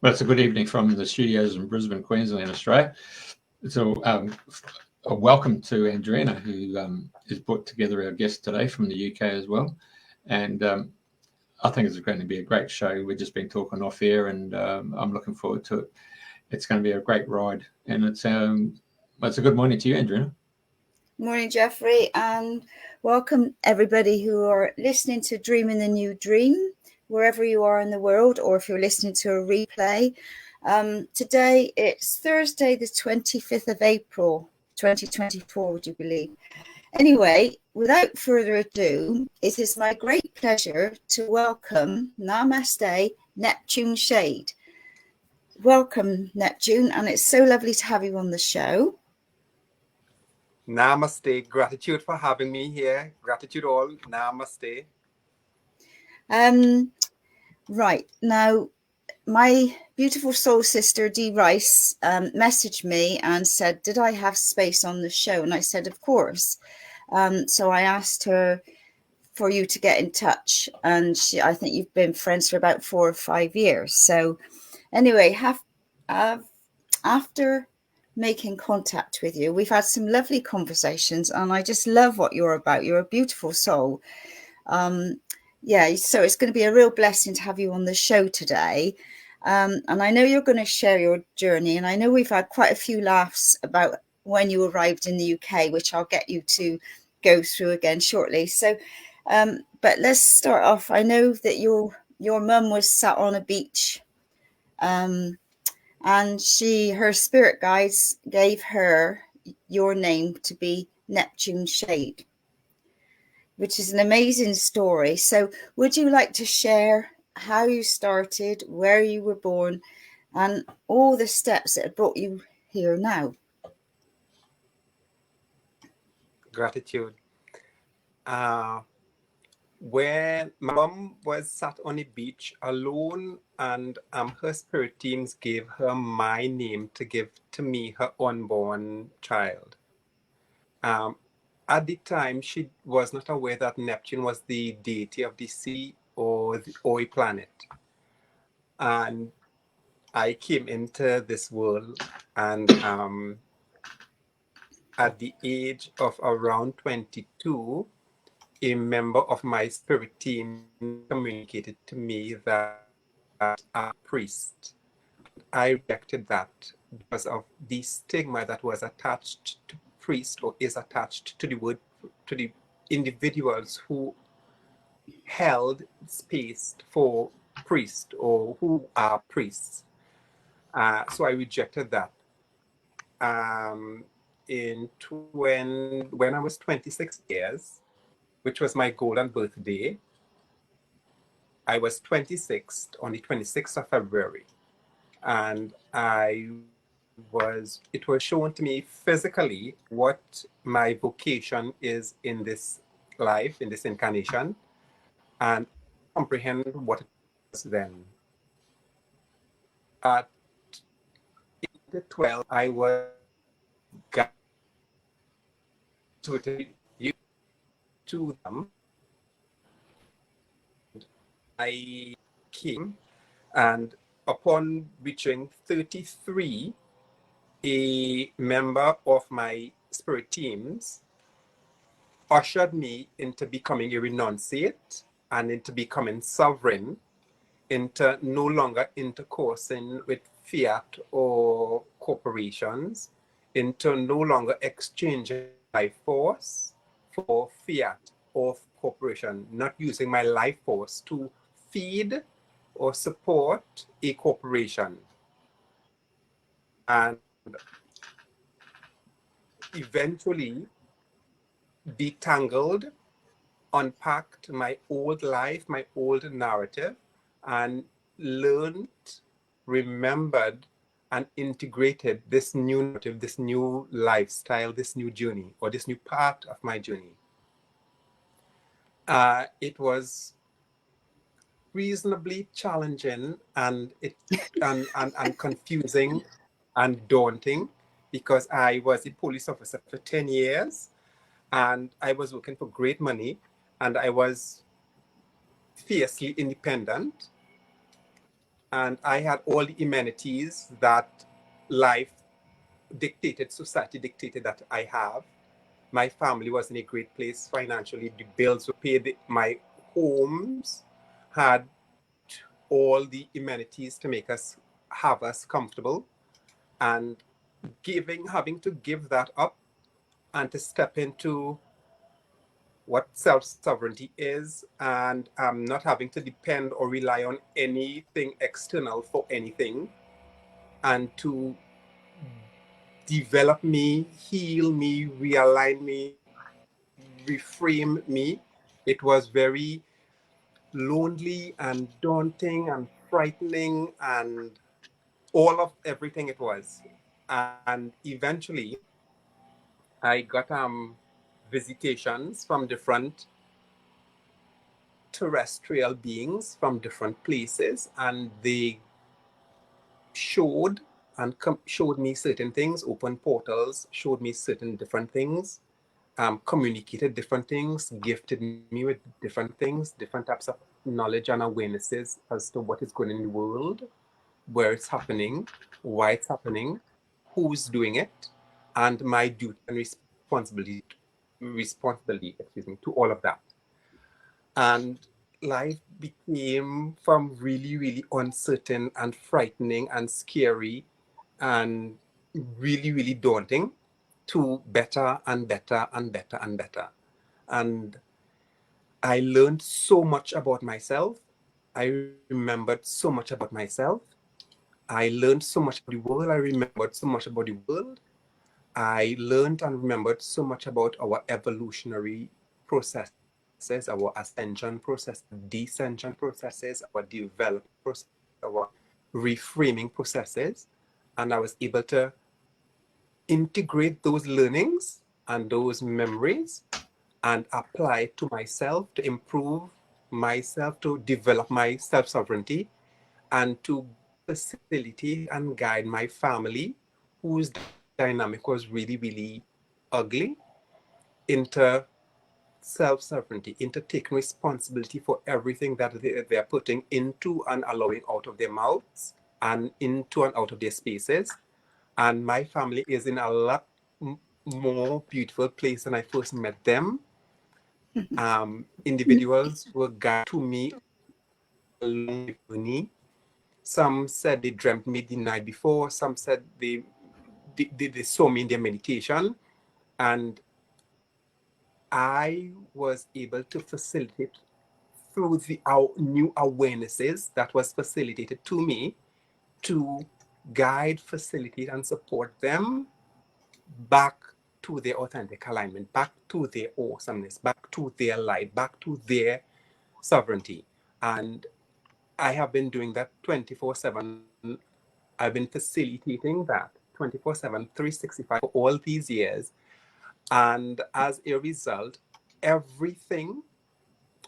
Well, it's a good evening from the studios in Brisbane, Queensland, Australia. So, a welcome to Andrina, who has put together our guest today from the UK as well. And I think it's going to be a great show. We've just been talking off air, and I'm looking forward to it. It's going to be a great ride. And it's a good morning to you, Andrina. Morning, Jeffrey, and welcome everybody who are listening to Dreaming the New Dream, wherever you are in the world, or if you're listening to a replay. Today it's Thursday, the 25th of April, 2024, would you believe? Anyway, without further ado, it is my great pleasure to welcome Namaste, Neptune Shade. Welcome, Neptune, and it's so lovely to have you on the show. Namaste. Gratitude for having me here. Gratitude all. Namaste. Right. Now, my beautiful soul sister, Dee Rice, messaged me and said, did I have space on the show? And I said, of course. So I asked her for you to get in touch. And I think you've been friends for about 4 or 5 years. So anyway, after making contact with you, we've had some lovely conversations, and I just love what you're about. You're a beautiful soul. So it's going to be a real blessing to have you on the show today. And I know you're going to share your journey, and I know we've had quite a few laughs about when you arrived in the UK, which I'll get you to go through again shortly. So, but let's start off. I know that your mum was sat on a beach, and her spirit guides gave her your name to be Neptune Shade, which is an amazing story. So would you like to share how you started, where you were born, and all the steps that have brought you here now? Gratitude. When my mom was sat on a beach alone, and her spirit teams gave her my name to give to me, her unborn child. At the time, she was not aware that Neptune was the deity of the sea or a planet. And I came into this world, and at the age of around 22, a member of my spirit team communicated to me that I'm a priest. I rejected that because of the stigma that was attached to priest, or is attached to the word, to the individuals who held space for priest or who are priests. So I rejected that. When I was 26 years, which was my golden birthday, I was 26 on the 26th of February, and it was shown to me physically what my vocation is in this life, in this incarnation, and comprehend what it was then. At 12, I was guided to them. I came, and upon reaching 33, a member of my spirit teams ushered me into becoming a renunciate and into becoming sovereign, into no longer intercoursing with fiat or corporations, into no longer exchanging life force for fiat or corporation, not using my life force to feed or support a corporation. And eventually detangled, unpacked my old life, my old narrative, and learned, remembered, and integrated this new narrative, this new lifestyle, this new journey, or this new part of my journey. It was reasonably challenging and confusing and daunting, because I was a police officer for 10 years, and I was working for great money, and I was fiercely independent. and I had all the amenities that life dictated, society dictated that I have. My family was in a great place financially. The bills were paid. My homes had all the amenities to make us have us comfortable, and having to give that up and to step into what self-sovereignty is, and not having to depend or rely on anything external for anything, and to develop me, heal me, realign me, reframe me. It was very lonely and daunting and frightening and all of everything it was. And eventually I got visitations from different terrestrial beings from different places, and they showed showed me certain things, opened portals, showed me certain different things, communicated different things, gifted me with different things, different types of knowledge and awarenesses as to what is going on in the world, where it's happening, why it's happening, who's doing it, and my duty and responsibility, to all of that. And life became from really, really uncertain and frightening and scary and really, really daunting to better and better and better and better. And I learned so much about myself. I remembered so much about myself. I learned so much about the world. I remembered so much about the world. I learned and remembered so much about our evolutionary processes, our ascension process, descension processes, our development process, our reframing processes. And I was able to integrate those learnings and those memories and apply it to myself to improve myself, to develop my self-sovereignty, and to facilitate and guide my family, whose dynamic was really, really ugly, into self-sovereignty, into taking responsibility for everything that they're putting into and allowing out of their mouths and into and out of their spaces. And my family is in a lot more beautiful place than I first met them. Individuals were guided to me along the journey. Some said they dreamt me the night before. Some said they saw me in their meditation. And I was able to facilitate through the new awarenesses that was facilitated to me to guide, facilitate, and support them back to their authentic alignment, back to their awesomeness, back to their light, back to their sovereignty. And I have been doing that 24/7. I've been facilitating that 24/7, 365 for all these years. And as a result, everything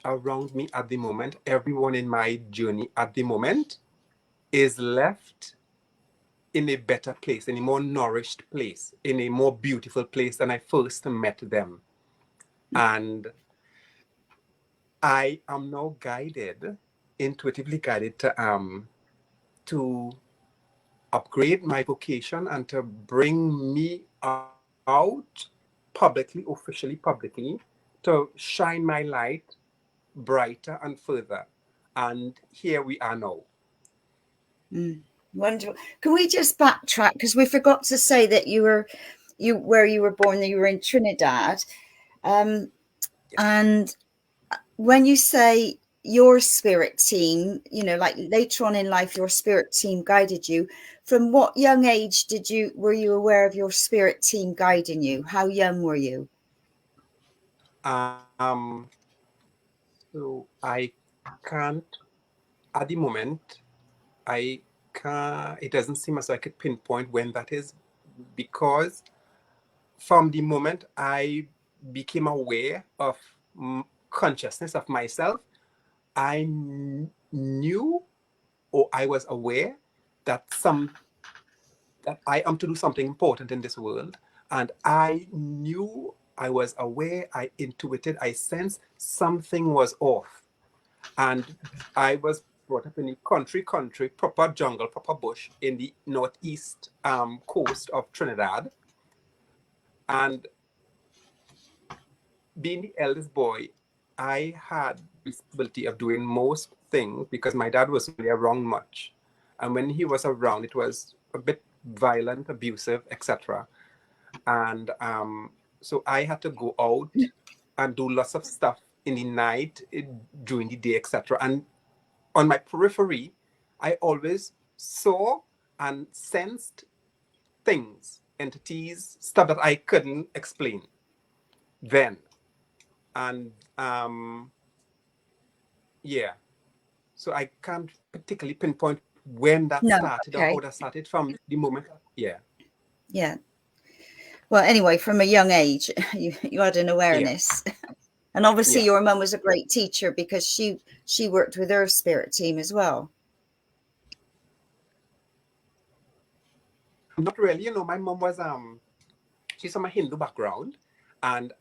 around me at the moment, everyone in my journey at the moment, is left in a better place, in a more nourished place, in a more beautiful place than I first met them. And I am now guided, intuitively guided to upgrade my vocation and to bring me out publicly, officially, publicly, to shine my light brighter and further. And here we are now. Wonderful. Can we just backtrack, because we forgot to say that where you were born, that you were in Trinidad, and when you say your spirit team, like later on in life, your spirit team guided you. From what young age were you aware of your spirit team guiding you? How young were you? So I can't, at the moment, I can't, it doesn't seem as though I could pinpoint when that is, because from the moment I became aware of consciousness of myself, I knew, or I was aware that I am to do something important in this world. And I knew, I was aware, I intuited, I sensed something was off. And I was brought up in the country, proper jungle, proper bush in the northeast coast of Trinidad. And being the eldest boy, I had the responsibility of doing most things because my dad wasn't really around much. And when he was around, it was a bit violent, abusive, etc. And so I had to go out and do lots of stuff in the night, during the day, etc. And on my periphery, I always saw and sensed things, entities, stuff that I couldn't explain then. And yeah, so I can't particularly pinpoint when that started or how that started from the moment. Yeah. Well, anyway, from a young age, you had an awareness. Yeah. And obviously your mum was a great teacher because she worked with her spirit team as well. Not really, my mum was she's from a Hindu background, and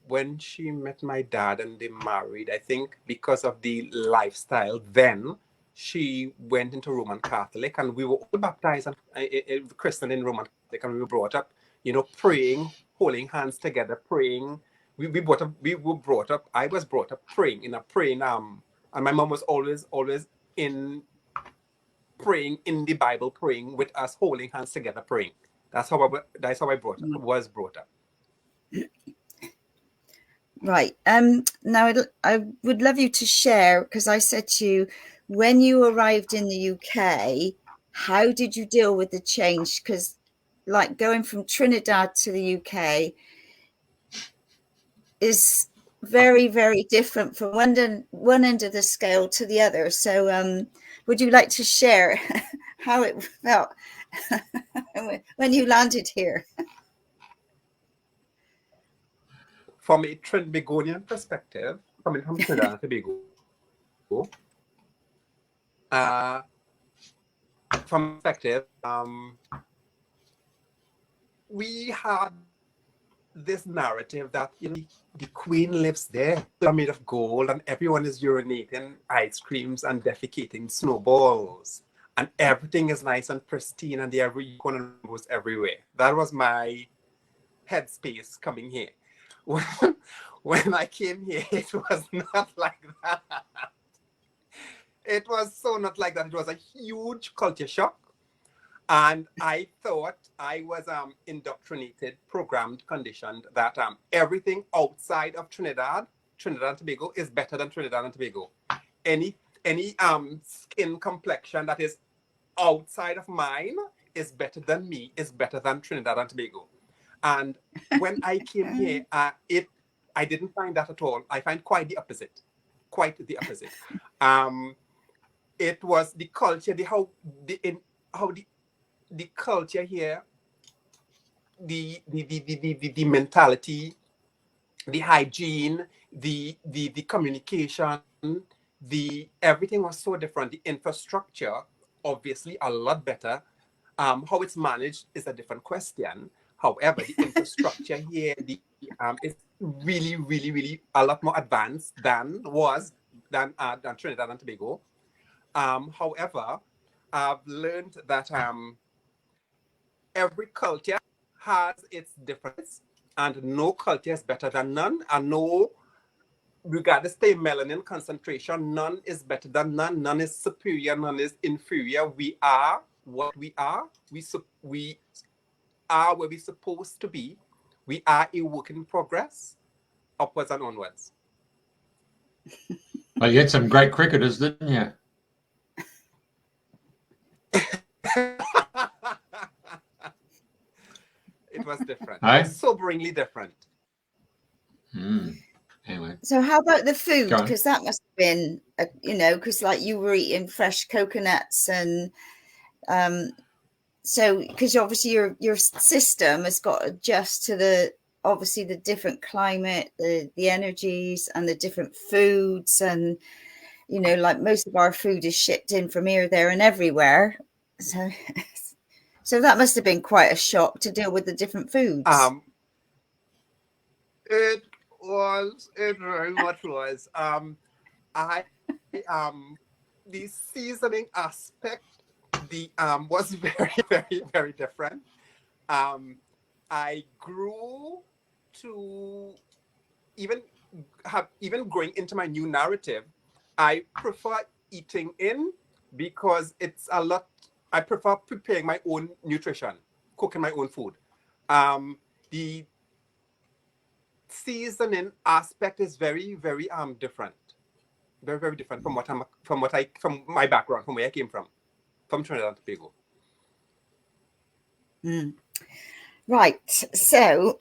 when she met my dad and they married, I think because of the lifestyle then, she went into Roman Catholic, and we were all baptized and Christian in Roman Catholic, and we were brought up, praying, holding hands together, praying. We were brought up. I was brought up praying in a praying and my mom was always in praying in the Bible, praying with us, holding hands together, praying. That's how I was brought up. Right. Now I would love you to share, because I said to you, when you arrived in the UK, how did you deal with the change? Because like going from Trinidad to the UK is very, very different from one end of the scale to the other. So would you like to share how it felt when you landed here? From a Trinbagonian perspective, coming from Trinidad and Tobago, from perspective, we had this narrative that the queen lives there, they're made of gold, and everyone is urinating ice creams and defecating snowballs, and everything is nice and pristine, and there are unicorn rainbows everywhere. That was my headspace coming here. When I came here, it was not like that. It was so not like that. It was a huge culture shock. And I thought I was indoctrinated, programmed, conditioned that everything outside of Trinidad and Tobago is better than Trinidad and Tobago. Any skin complexion that is outside of mine is better than me, is better than Trinidad and Tobago. And when I came here, I didn't find that at all. I find quite the opposite. It was the culture, the culture here, the mentality, the hygiene, the communication, everything was so different. The infrastructure, obviously, a lot better. How it's managed is a different question. However, the infrastructure here is really, really, really a lot more advanced than Trinidad and Tobago. However, I've learned that every culture has its difference, and no culture is better than none, and no, regardless of the melanin concentration, none is better than none. None is superior, none is inferior. We are what we are. We are where we're supposed to be. We are a work in progress, upwards and onwards. Well, you had some great cricketers, didn't you? It was different. It was soberingly different. Anyway. So how about the food? Because that must have been, because like you were eating fresh coconuts and so because obviously your system has got to adjust to the different climate, the energies and the different foods, and like most of our food is shipped in from here, there and everywhere. So that must have been quite a shock to deal with the different foods. It very much was. the seasoning aspect, the was very, very, very different. I grew to even growing into my new narrative. I prefer eating in because it's a lot. I prefer preparing my own nutrition, cooking my own food. The seasoning aspect is very, very different. Very, very different from from my background, from where I came from Trinidad and Tobago. Right. So,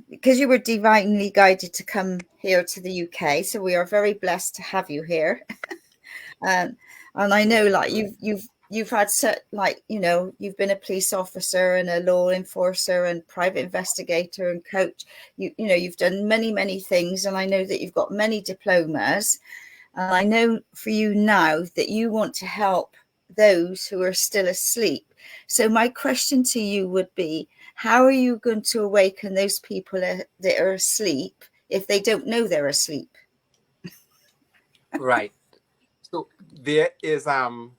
because you were divinely guided to come here to the UK, so we are very blessed to have you here. And I know, like, you've had like, you know, you've been a police officer and a law enforcer and private investigator and coach. You know, you've done many things, and I know that you've got many diplomas. And I know for you now that you want to help those who are still asleep. So my question to you would be, how are you going to awaken those people that are asleep if they don't know they're asleep? Right. So there is the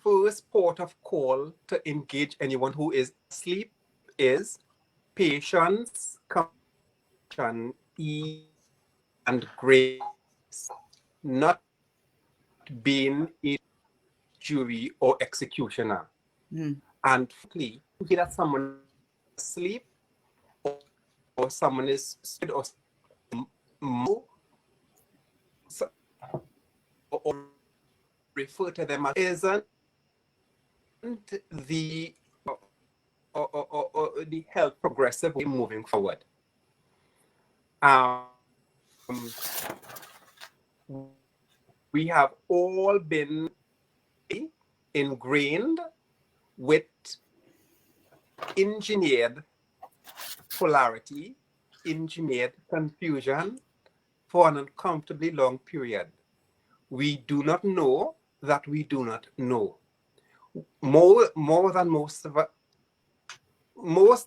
first port of call to engage anyone who is asleep is patience, compassion, ease, and grace, not being a jury or executioner. And frankly, that someone is asleep or someone is stupid or refer to them as isn't the the health progressive way moving forward. We have all been ingrained with engineered polarity, engineered confusion for an uncomfortably long period. We do not know that we do not know. More than most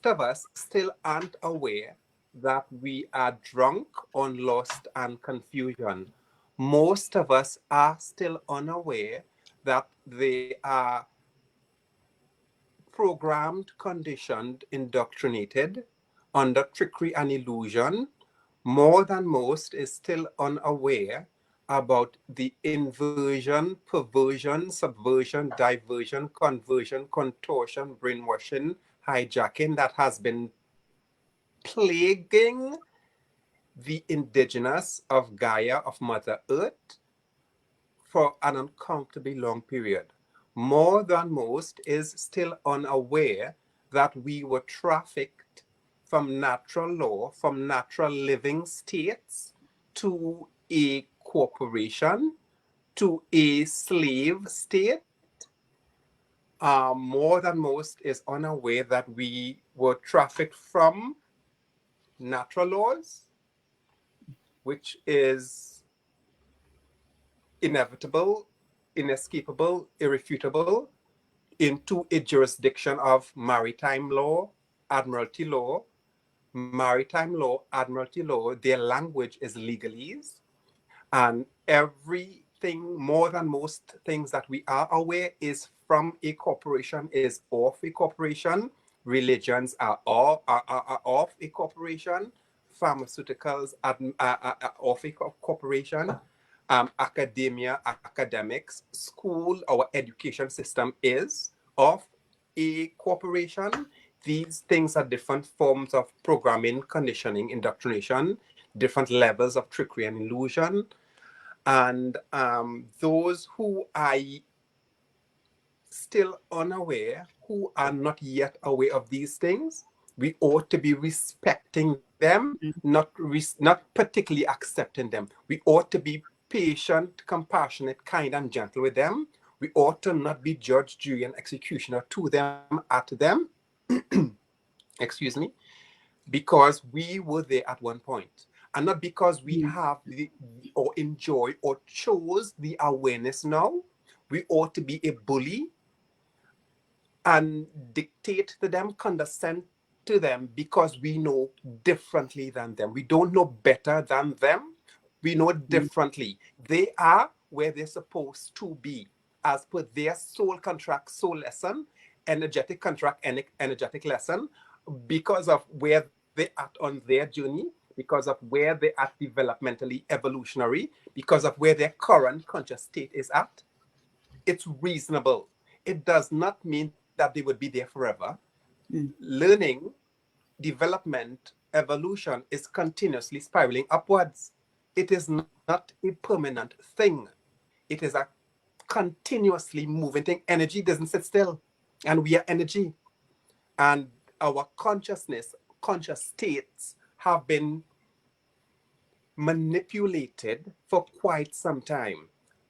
of us still aren't aware that we are drunk on lost and confusion. Most of us are still unaware that they are programmed, conditioned, indoctrinated under trickery and illusion. More than most is still unaware about the inversion, perversion, subversion, diversion, conversion, contortion, brainwashing, hijacking that has been plaguing the indigenous of Gaia, of Mother Earth, for an uncomfortably long period. More than most is still unaware that we were trafficked from natural law, from natural living states, to a corporation, to a slave state. More than most is unaware that we were trafficked from natural laws, which is inevitable, inescapable, irrefutable, into a jurisdiction of maritime law, admiralty law. Maritime law, admiralty law, their language is legalese. And everything, more than most things that we are aware, is from a corporation, is of a corporation. Religions are of a corporation. Pharmaceuticals are of a corporation. Academia, academics, school, our education system is of a corporation. These things are different forms of programming, conditioning, indoctrination, different levels of trickery and illusion. And those who are still unaware, who are not yet aware of these things, we ought to be respecting them, not particularly accepting them. We ought to be patient, compassionate, kind, and gentle with them. We ought to not be judge, jury, and executioner to them, at them. Excuse me, because we were there at one point, and not because we have or enjoy or chose the awareness now. We ought to be a bully and dictate to them, condescend to them, because we know differently than them. We don't know better than them. We know differently. They are where they're supposed to be as per their soul contract, soul lesson, energetic contract, and energetic lesson, because of where they're at on their journey, because of where they're at developmentally, evolutionary, because of where their current conscious state is at. It's reasonable. It does not mean that they would be there forever. Learning, development, evolution is continuously spiraling upwards. It is not a permanent thing. It is a continuously moving thing. Energy doesn't sit still, and we are energy. And our consciousness, conscious states have been manipulated for quite some time.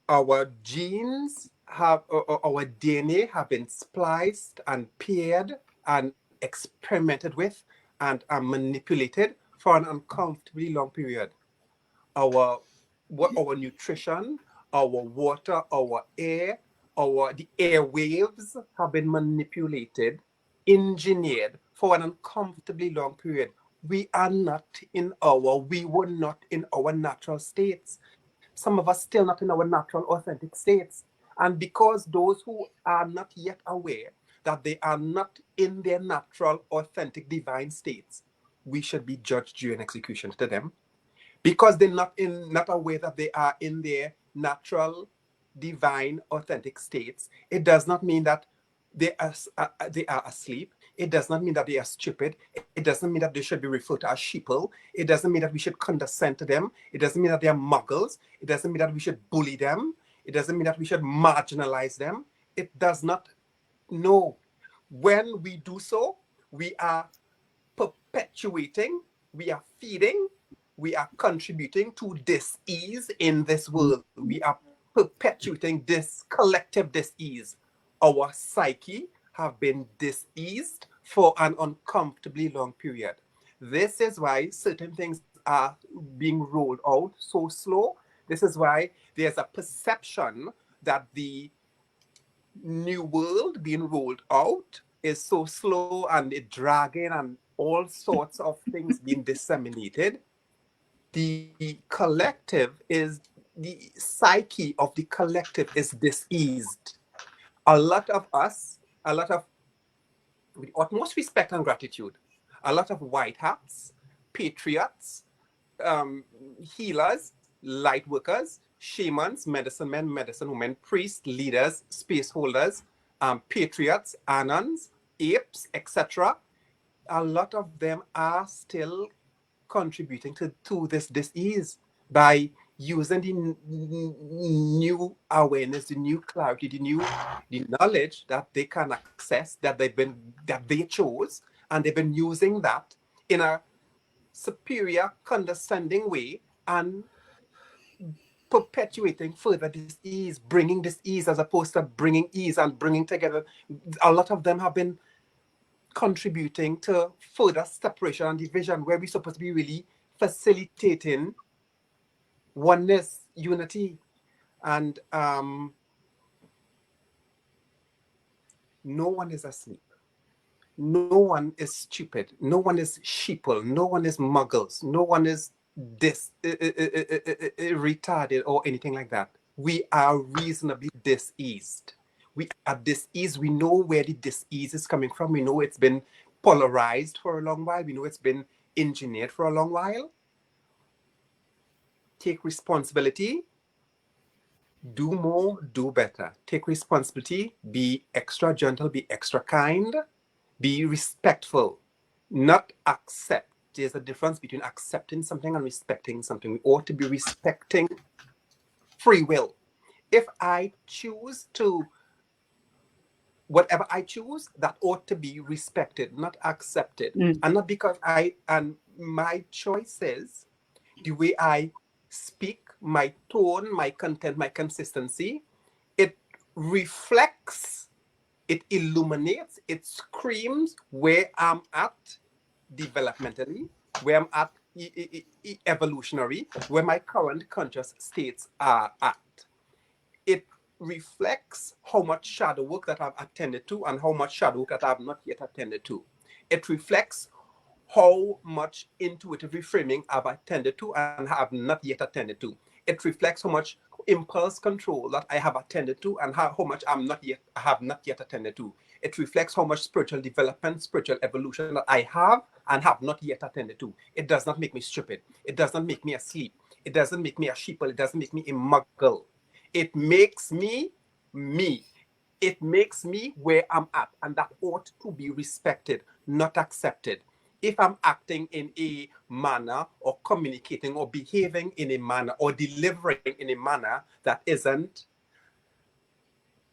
Our genes have, our DNA have been spliced and paired and experimented with and are manipulated for an uncomfortably long period. Our nutrition, our water, our air, the airwaves have been manipulated, engineered for an uncomfortably long period. We were not in our natural states. Some of us still not in our natural, authentic states. And because those who are not yet aware that they are not in their natural, authentic, divine states, we should be judged during execution to them. Because they're not aware that they are in their natural, divine, authentic states, it does not mean that they are asleep. It does not mean that they are stupid. It doesn't mean that they should be referred to as sheeple. It doesn't mean that we should condescend to them. It doesn't mean that they are muggles. It doesn't mean that we should bully them. It doesn't mean that we should marginalize them. It does not. No. When we do so, we are perpetuating, we are feeding, we are contributing to dis-ease in this world. We are perpetuating this collective dis-ease. Our psyche have been diseased for an uncomfortably long period. This is why certain things are being rolled out so slow. This is why there's a perception that the new world being rolled out is so slow and it dragging and all sorts of things being disseminated. The collective is, the psyche of the collective is diseased. A lot of us, with utmost respect and gratitude, a lot of white hats, patriots, healers, light workers, shamans, medicine men, medicine women, priests, leaders, space holders, patriots, anons, apes, etc. A lot of them are still contributing to this disease by using the new awareness, the new clarity, the knowledge that they can access, that they chose, and they've been using that in a superior, condescending way and perpetuating further dis-ease, bringing dis-ease as opposed to bringing ease and bringing together. A lot of them have been contributing to further separation and division, where we're supposed to be really facilitating oneness, unity. And no one is asleep. No one is stupid. No one is sheeple. No one is muggles. No one is retarded or anything like that. We are reasonably diseased. We are diseased. We know where the disease is coming from. We know it's been polarized for a long while. We know it's been engineered for a long while. Take responsibility. Do more, do better. Take responsibility. Be extra gentle. Be extra kind. Be respectful. Not accept. There's a difference between accepting something and respecting something. We ought to be respecting free will. If I choose to, whatever I choose, that ought to be respected, not accepted. And not because my choices, the way I speak, my tone, my content, my consistency, it reflects, it illuminates, it screams where I'm at developmentally, where I'm at evolutionary, where my current conscious states are at. It reflects how much shadow work that I've attended to and how much shadow work that I've not yet attended to. It reflects how much intuitive reframing I've attended to and have not yet attended to. It reflects how much impulse control that I have attended to, and how much I have not yet attended to. It reflects how much spiritual development, spiritual evolution that I have and have not yet attended to. It does not make me stupid. It does not make me asleep. It doesn't make me a sheeple. It doesn't make me a muggle. It makes me me. It makes me where I'm at, and that ought to be respected, not accepted. If I'm acting in a manner or communicating or behaving in a manner or delivering in a manner that isn't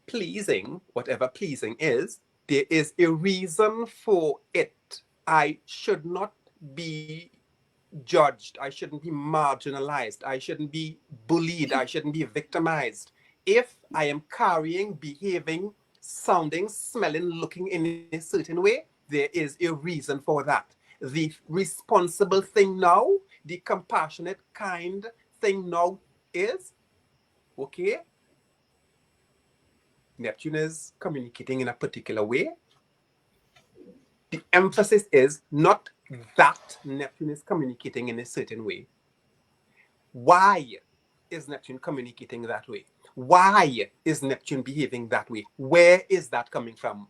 pleasing, whatever pleasing is, there is a reason for it. I should not be judged. I shouldn't be marginalized. I shouldn't be bullied. I shouldn't be victimized. If I am carrying, behaving, sounding, smelling, looking in a certain way, there is a reason for that. The responsible thing now, the compassionate, kind thing now is, okay, Neptune is communicating in a particular way. The emphasis is not that Neptune is communicating in a certain way. Why is Neptune communicating that way? Why is Neptune behaving that way? Where is that coming from?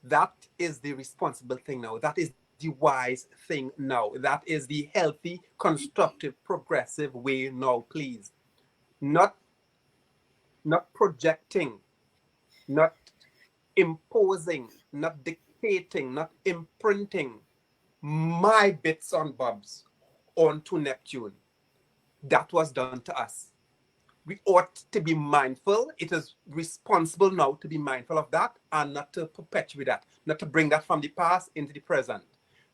That is the responsible thing now. That is the wise thing now. That is the healthy, constructive, progressive way now, please. Not projecting, not imposing, not dictating, not imprinting my bits and bobs onto Neptune. That was done to us. We ought to be mindful. It is responsible now to be mindful of that and not to perpetuate that, not to bring that from the past into the present,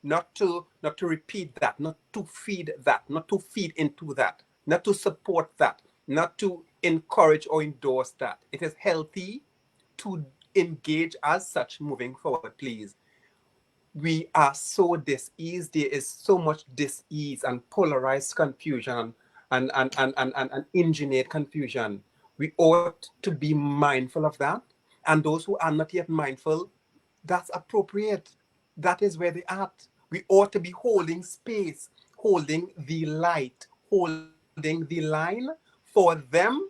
not to repeat that, not to feed that, not to feed into that, not to support that, not to encourage or endorse that. It is healthy to engage as such moving forward, please. We are so diseased. There is so much disease and polarized confusion and engineered confusion. We ought to be mindful of that. And those who are not yet mindful, that's appropriate. That is where they're at. We ought to be holding space, holding the light, holding the line for them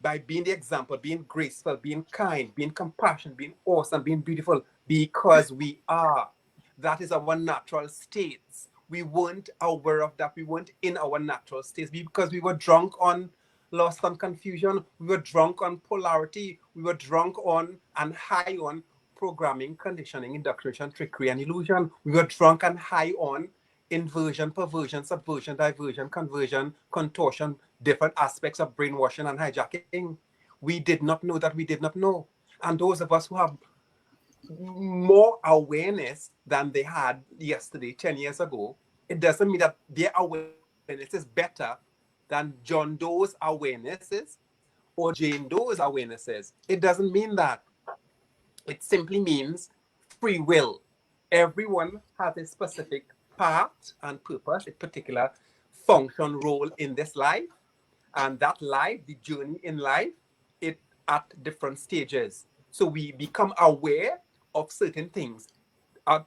by being the example, being graceful, being kind, being compassionate, being awesome, being beautiful, because we are. That is our natural states. We weren't aware of that. We weren't in our natural states because we were drunk on lost on confusion. We were drunk on polarity. We were drunk on and high on programming, conditioning, indoctrination, trickery, and illusion. We were drunk and high on inversion, perversion, subversion, diversion, conversion, contortion, different aspects of brainwashing and hijacking. We did not know that we did not know. And those of us who have more awareness than they had yesterday, 10 years ago, it doesn't mean that their awareness is better than John Doe's awarenesses or Jane Doe's awarenesses. It doesn't mean that. It simply means free will. Everyone has a specific part and purpose, a particular function, role in this life. And that life, the journey in life, it at different stages. So we become aware of certain things at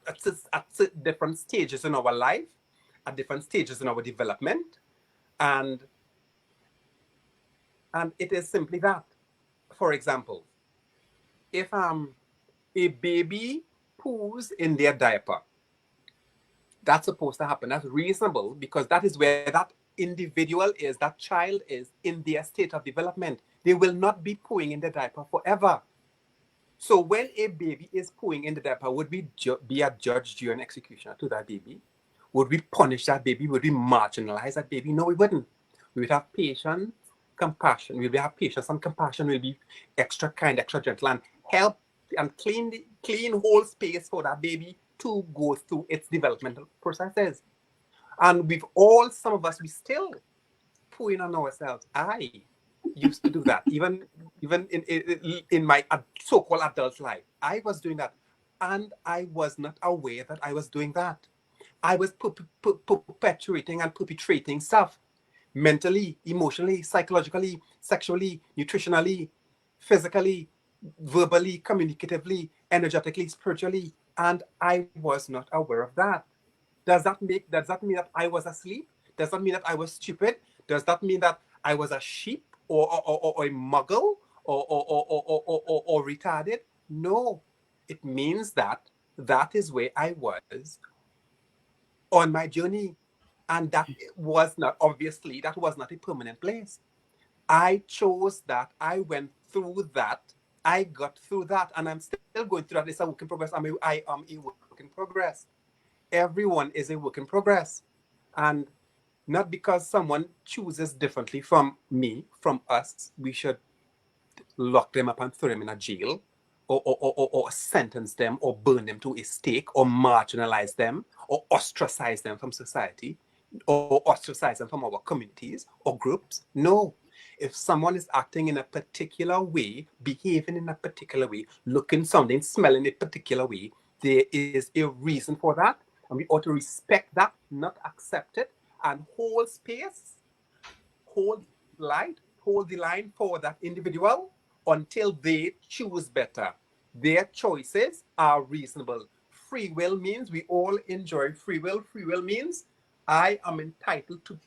different stages in our life, at different stages in our development. And it is simply that. For example, if a baby poos in their diaper, that's supposed to happen. That's reasonable because that is where that individual is, that child is in their state of development. They will not be pooing in the diaper forever. So when a baby is pooing in the diaper, would we be a judge, jury, and executioner to that baby? Would we punish that baby? Would we marginalize that baby? No, we wouldn't. We would have patience, compassion. We would have patience and compassion. We'll be extra kind, extra gentle, and help and clean whole space for that baby to go through its developmental processes. And we've all, some of us, we still pooing on ourselves. I used to do that, even in my so-called adult life. I was doing that, and I was not aware that I was doing that. I was perpetuating and perpetrating stuff mentally, emotionally, psychologically, sexually, nutritionally, physically, verbally, communicatively, energetically, spiritually, and I was not aware of that. Does that mean that I was asleep? Does that mean that I was stupid? Does that mean that I was a sheep or a muggle or retarded. No, it means that is where I was on my journey, and that was not a permanent place. I chose that. I went through that. I got through that, and I'm still going through that. It's a work in progress. I am a work in progress. Everyone is a work in progress, and not because someone chooses differently from me, from us, we should lock them up and throw them in a jail, or sentence them, or burn them to a stake, or marginalize them, or ostracize them from society, or ostracize them from our communities or groups. No. If someone is acting in a particular way, behaving in a particular way, looking, sounding, smelling a particular way, there is a reason for that. And we ought to respect that, not accept it, and hold space, hold hold the line for that individual until they choose better. Their choices are reasonable. Free will means we all enjoy free will. Free will means I am entitled to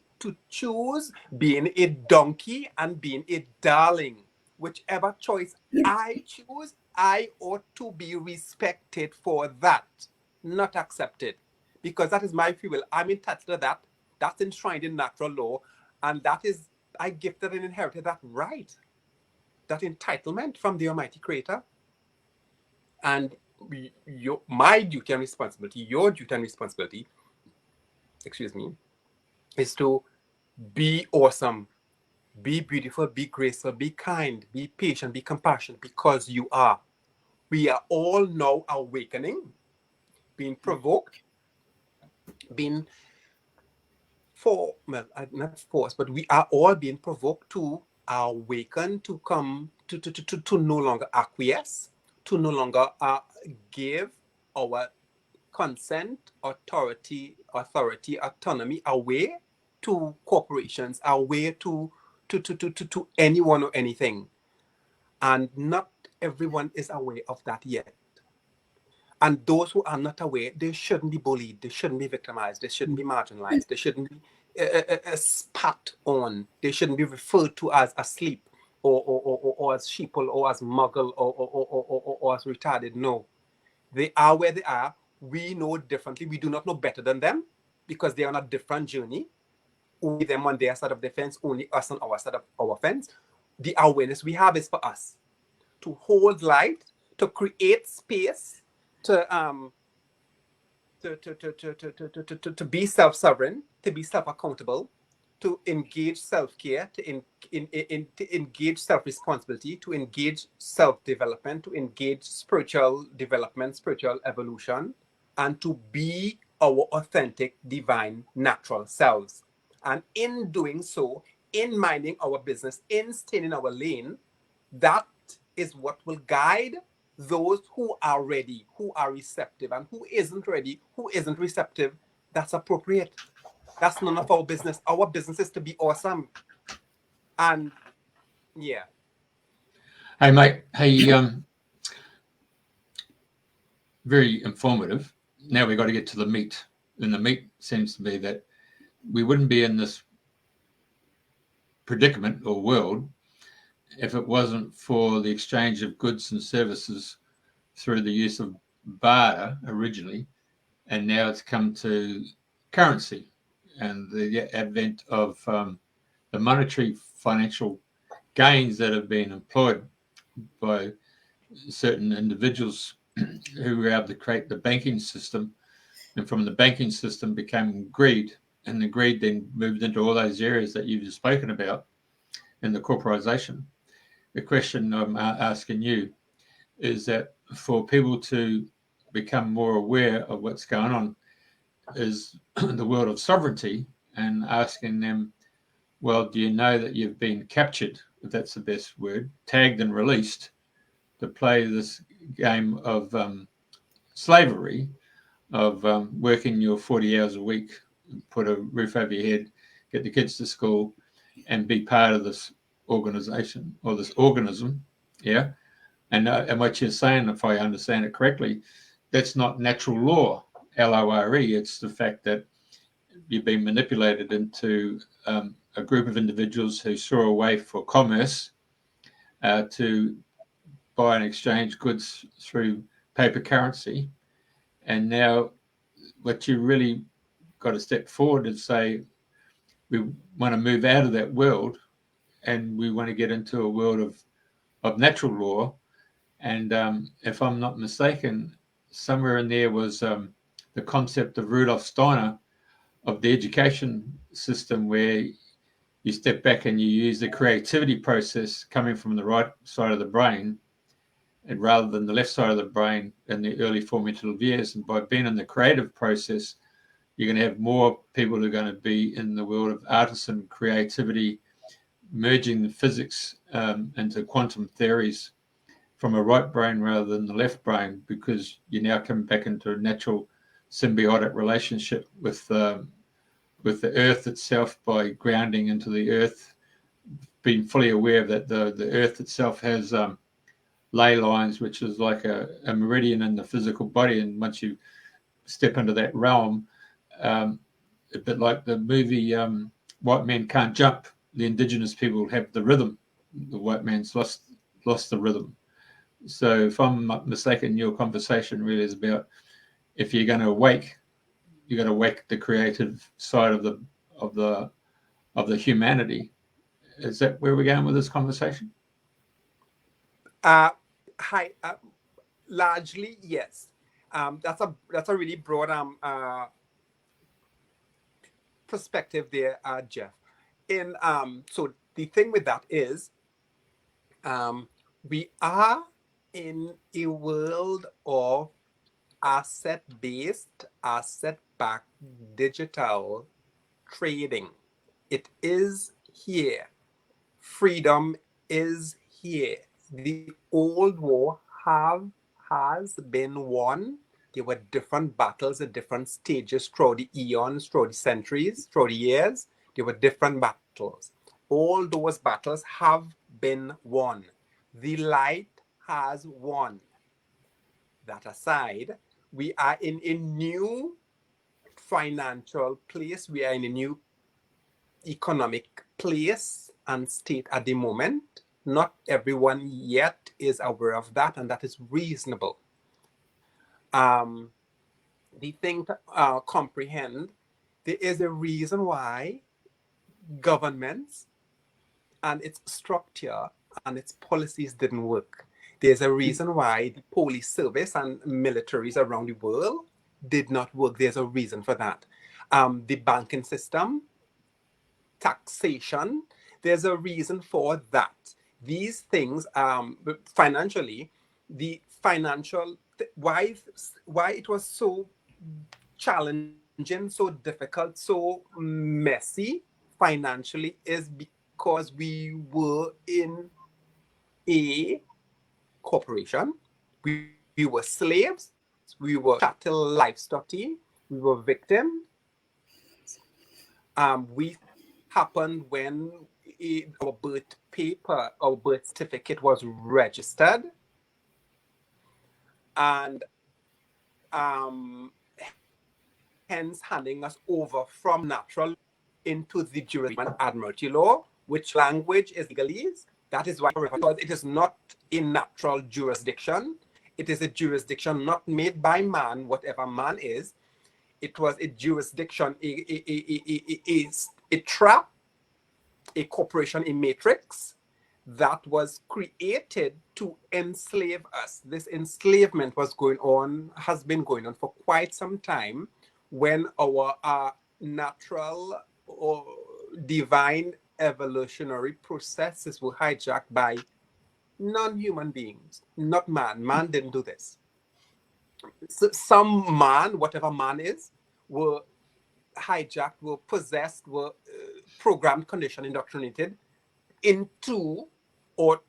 choose being a donkey and being a darling. Whichever choice I choose, I ought to be respected for that, not accepted. Because that is my free will. I'm entitled to that. That's enshrined in natural law. And that is, I gifted and inherited that right, that entitlement from the Almighty Creator. And my duty and responsibility, your duty and responsibility, is to be awesome, be beautiful, be graceful, be kind, be patient, be compassionate, because you are. We are all now awakening, being provoked, being not forced, but we are all being provoked to awaken, to come to no longer acquiesce, to no longer give our consent, autonomy away to corporations, away to anyone or anything. And not everyone is aware of that yet. And those who are not aware, they shouldn't be bullied, they shouldn't be victimized, they shouldn't be marginalized, they shouldn't be spat on, they shouldn't be referred to as asleep, or as sheeple, or as muggle, or as retarded. No, they are where they are. We know differently. We do not know better than them, because they are on a different journey. Only them on their side of the fence, only us on our side of our fence. The awareness we have is for us to hold light, to create space, to be self-sovereign, to be self-accountable, to engage self-care, to engage self-responsibility, to engage self-development, to engage spiritual development, spiritual evolution, and to be our authentic, divine, natural selves. And in doing so, in minding our business, in staying in our lane, that is what will guide those who are ready, who are receptive, and who isn't ready, who isn't receptive. That's appropriate. That's none of our business. Our business is to be awesome. And yeah. Hey, mate. Hey, very informative. Now we've got to get to the meat. And the meat seems to be that we wouldn't be in this predicament or world if it wasn't for the exchange of goods and services through the use of barter originally, and now it's come to currency and the advent of the monetary financial gains that have been employed by certain individuals who were able to create the banking system, and from the banking system became greed, and the greed then moved into all those areas that you've just spoken about in the corporatization. The question I'm asking you is that for people to become more aware of what's going on is the world of sovereignty, and asking them, well, do you know that you've been captured, if that's the best word, tagged and released to play this game of slavery, of working your 40 hours a week, put a roof over your head, get the kids to school, and be part of this organization or this organism, yeah? And what you're saying, if I understand it correctly, that's not natural law, LORE. It's the fact that you've been manipulated into a group of individuals who saw a way for commerce to buy and exchange goods through paper currency. And now what you really got to step forward and say, we want to move out of that world and we want to get into a world of natural law. And if I'm not mistaken, somewhere in there was the concept of Rudolf Steiner of the education system, where you step back and you use the creativity process coming from the right side of the brain, and rather than the left side of the brain in the early formative years. And by being in the creative process, you're going to have more people who are going to be in the world of artisan creativity, merging the physics into quantum theories from a right brain rather than the left brain, because you now come back into a natural symbiotic relationship with the earth itself by grounding into the earth, being fully aware that the earth itself has ley lines, which is like a meridian in the physical body. And once you step into that realm, a bit like the movie White Men Can't Jump, the indigenous people have the rhythm. The white man's lost the rhythm. So if I'm not mistaken, your conversation really is about, if you're going to awake, you got to wake the creative side of the humanity. Is that where we're going with this conversation? Largely, yes. That's a really broad perspective there, Jeff. So the thing with that is, we are in a world of asset-based, asset-backed digital trading. It is here. Freedom is here. The old war has been won. There were different battles at different stages throughout the eons, throughout the centuries, throughout the years. There were different battles. All those battles have been won. The light has won. That aside, we are in a new financial place. We are in a new economic place and state at the moment. Not everyone yet is aware of that, and that is reasonable. The thing to comprehend, there is a reason why governments and its structure and its policies didn't work. There's a reason why the police service and militaries around the world did not work. There's a reason for that. The banking system, taxation, there's a reason for that. These things, financially, the financial, why it was so challenging, so difficult, so messy financially, is because we were in a corporation. We were slaves. We were chattel livestock, we were victims. We happened when our birth paper, our birth certificate was registered, and hence handing us over from natural into the jurisdiction admiralty law, which language is legalese. That is why, because it is not a natural jurisdiction. It is a jurisdiction not made by man, whatever man is. It was a jurisdiction, a trap, a corporation, a matrix that was created to enslave us. This enslavement has been going on for quite some time, when our natural or divine evolutionary processes were hijacked by non-human beings, not man. Man didn't do this. So some man, whatever man is, were hijacked, were possessed, were programmed, conditioned, indoctrinated into, or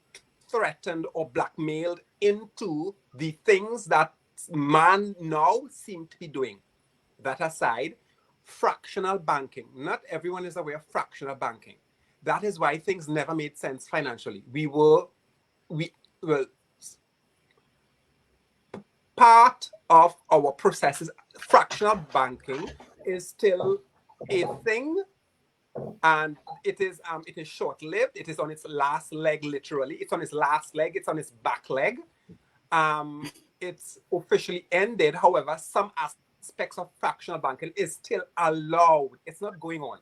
threatened or blackmailed into, the things that man now seem to be doing. That aside, fractional banking. Not everyone is aware of fractional banking. That is why things never made sense financially. Part of our processes, fractional banking is still a thing and it is short-lived. It is on its last leg, literally. It's on its last leg. It's on its back leg. It's officially ended. However, some aspects of fractional banking is still allowed. It's not going on.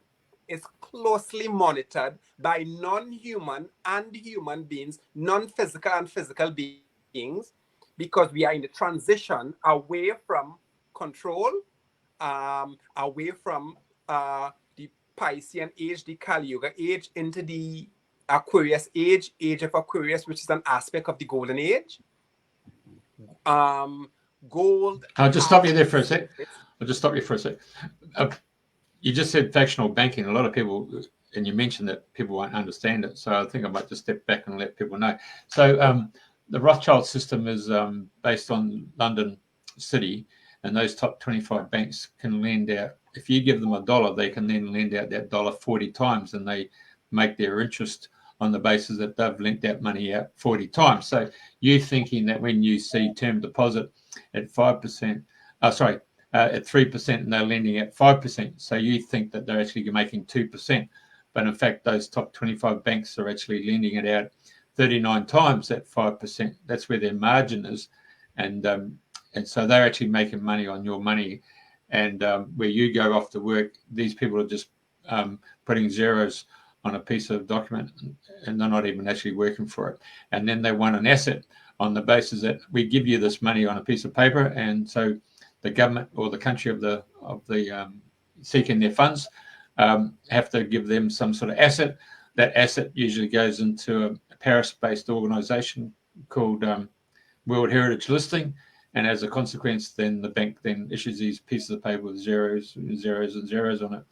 It's closely monitored by non-human and human beings, non-physical and physical beings, because we are in the transition away from control, away from the Piscean age, the Kali Yuga age, into the Aquarius age, age of Aquarius, which is an aspect of the golden age. Gold. I'll just stop you there for a sec. You just said fractional banking. A lot of people, and you mentioned that people won't understand it. So I think I might just step back and let people know. So the Rothschild system is based on London City, and those top 25 banks can lend out. If you give them $1, they can then lend out that dollar 40 times, and they make their interest on the basis that they've lent that money out 40 times. So you're thinking that when you see term deposit at 5%, at 3%, and they're lending at 5%. So you think that they're actually making 2%. But in fact, those top 25 banks are actually lending it out 39 times at 5%. That's where their margin is. And so they're actually making money on your money. And where you go off to work, these people are just putting zeros on a piece of document, and they're not even actually working for it. And then they want an asset on the basis that we give you this money on a piece of paper, and so the government or the country of the seeking their funds have to give them some sort of asset. That asset usually goes into a Paris-based organisation called World Heritage Listing, and as a consequence, then the bank then issues these pieces of paper with zeros and zeros on it,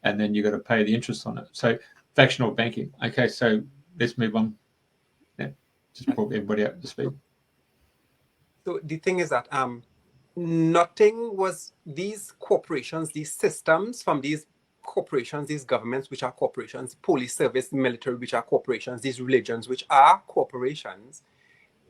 and then you've got to pay the interest on it. So fractional banking. Okay, so let's move on. Yeah, just brought everybody up to speed. So the thing is that nothing was, these corporations, these systems from these corporations, these governments, which are corporations, police service, military, which are corporations, these religions, which are corporations,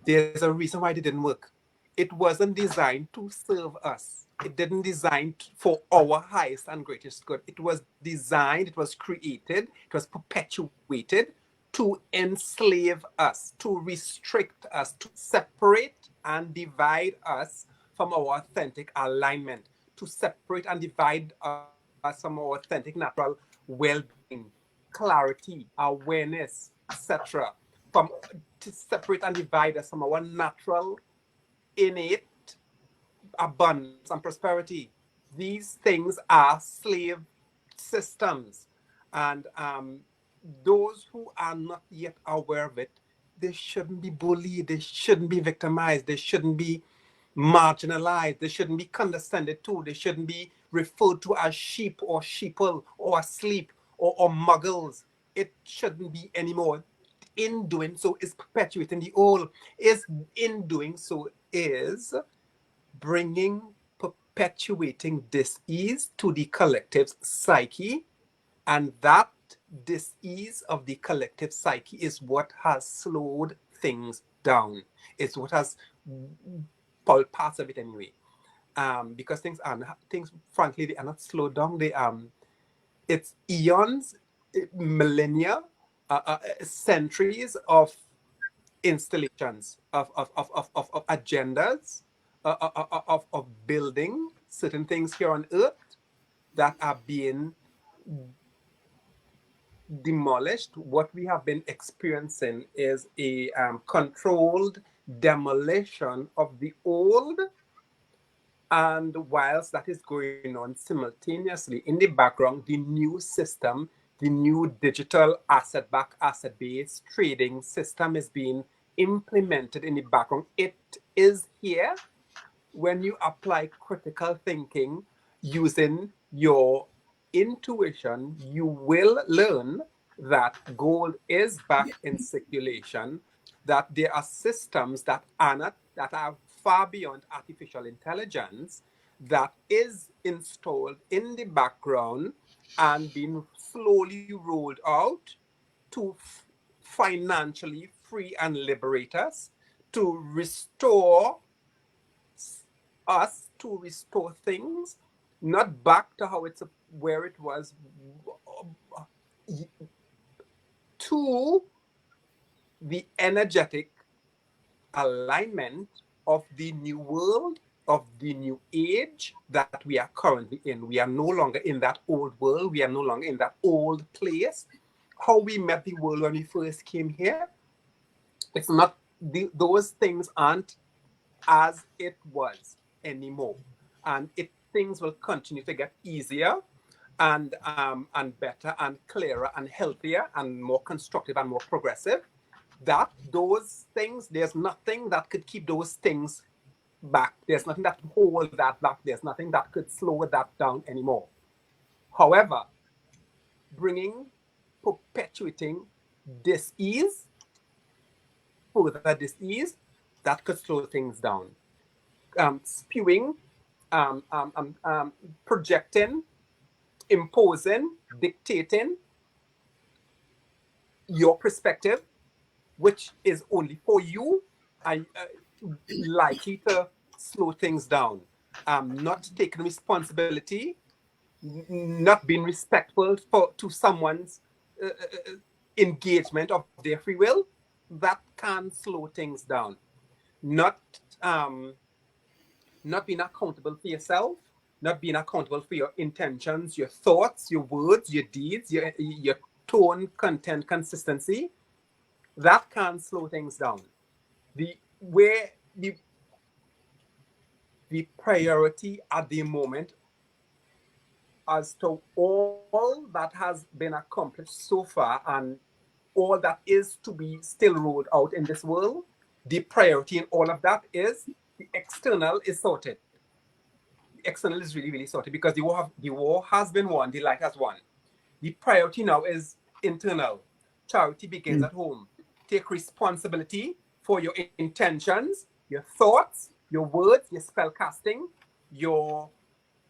there's a reason why they didn't work. It wasn't designed to serve us. It didn't design for our highest and greatest good. It was designed, it was created, it was perpetuated to enslave us, to restrict us, to separate and divide us from our authentic alignment, to separate and divide us from our authentic natural well-being, clarity, awareness, etc. To separate and divide us from our natural, innate abundance and prosperity. These things are slave systems, and those who are not yet aware of it, they shouldn't be bullied, they shouldn't be victimized, they shouldn't be marginalized, they shouldn't be condescended to, they shouldn't be referred to as sheep or sheeple or asleep or muggles. It shouldn't be anymore. In doing so is perpetuating the old. In doing so is bringing, perpetuating dis-ease to the collective's psyche, and that dis-ease of the collective psyche is what has slowed things down. It's what has parts of it anyway. Because things frankly, they are not slowed down. It's eons, millennia, centuries of installations, of agendas, of building certain things here on earth that are being demolished. What we have been experiencing is a controlled demolition of the old, and whilst that is going on simultaneously in the background, the new system, the new digital asset-backed, asset-based trading system is being implemented in the background. It is here. When you apply critical thinking using your intuition, you will learn that gold is back in circulation, that there are systems that are far beyond artificial intelligence, that is installed in the background and being slowly rolled out to financially free and liberate us, to restore us, to restore things, not back to how it's where it was to the energetic alignment of the new world, of the new age that we are currently in. We are no longer in that old world. We are no longer in that old place. How we met the world when we first came here, it's not, those things aren't as it was anymore. And things will continue to get easier and better and clearer and healthier and more constructive and more progressive. Those things, there's nothing that could keep those things back. There's nothing that could hold that back. There's nothing that could slow that down anymore. However, perpetuating dis-ease, further dis-ease, that could slow things down. Spewing, projecting, imposing, dictating your perspective, which is only for you, and likely to slow things down. Not taking responsibility, not being respectful to someone's engagement of their free will, that can slow things down. Not being accountable for yourself, not being accountable for your intentions, your thoughts, your words, your deeds, your tone, content, consistency, that can slow things down. The priority at the moment as to all that has been accomplished so far and all that is to be still rolled out in this world, the priority in all of that is the external is sorted. The external is really, really sorted because the war has been won, the light has won. The priority now is internal. Charity begins at home. Take responsibility for your intentions, your thoughts, your words, your spell casting, your